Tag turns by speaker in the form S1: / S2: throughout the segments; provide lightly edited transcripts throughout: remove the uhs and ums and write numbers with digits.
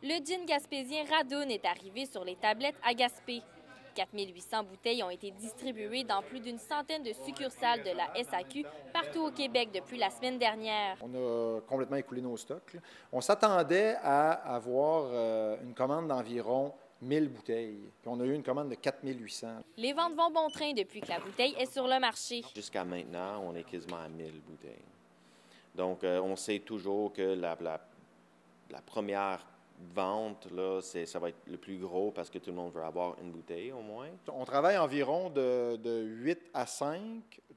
S1: Le gin gaspésien Radoun est arrivé sur les tablettes à Gaspé. 4800 bouteilles ont été distribuées dans plus d'une centaine de succursales de la SAQ partout au Québec depuis la semaine dernière.
S2: On a complètement écoulé nos stocks, là. On s'attendait à avoir une commande d'environ 1000 bouteilles. Puis on a eu une commande de 4800.
S1: Les ventes vont bon train depuis que la bouteille est sur le marché.
S3: Jusqu'à maintenant, on est quasiment à 1000 bouteilles. Donc, on sait toujours que la première vente, là, ça va être le plus gros parce que tout le monde veut avoir une bouteille au moins.
S2: On travaille environ de 8 à 5.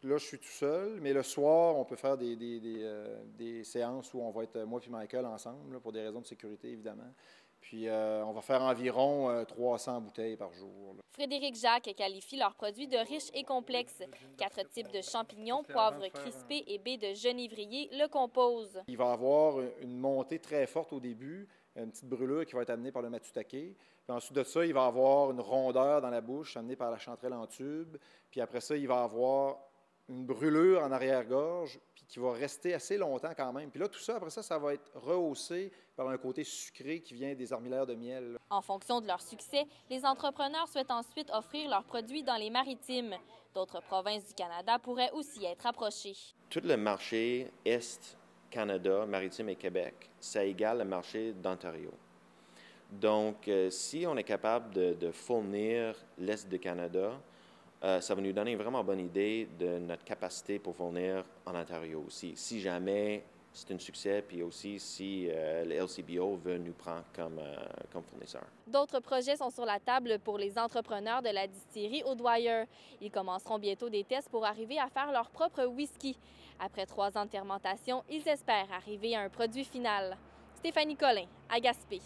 S2: Là, je suis tout seul, mais le soir, on peut faire des séances où on va être, moi et Michael, ensemble, là, pour des raisons de sécurité, évidemment. Puis, on va faire environ 300 bouteilles par jour, là.
S1: Frédéric Jacques qualifie leurs produits de riches et complexes. 4 types de champignons, poivre crispé et baies de genévrier le composent.
S2: Il va y avoir une montée très forte au début, une petite brûlure qui va être amenée par le matutake. Puis ensuite de ça, il va y avoir une rondeur dans la bouche amenée par la chanterelle en tube. Puis après ça, il va y avoir une brûlure en arrière-gorge, puis qui va rester assez longtemps quand même. Puis là, tout ça, après ça, ça va être rehaussé par un côté sucré qui vient des armillaires de miel, là.
S1: En fonction de leur succès, les entrepreneurs souhaitent ensuite offrir leurs produits dans les maritimes. D'autres provinces du Canada pourraient aussi être approchées.
S3: Tout le marché Est, Canada, Maritime et Québec, ça égale le marché d'Ontario. Donc, si on est capable de fournir l'Est du Canada, ça va nous donner une vraiment bonne idée de notre capacité pour fournir en Ontario aussi. Si jamais c'est un succès, puis aussi si le LCBO veut nous prendre comme fournisseur.
S1: D'autres projets sont sur la table pour les entrepreneurs de la distillerie au Dwyer. Ils commenceront bientôt des tests pour arriver à faire leur propre whisky. Après 3 ans de fermentation, ils espèrent arriver à un produit final. Stéphanie Collin, à Gaspé.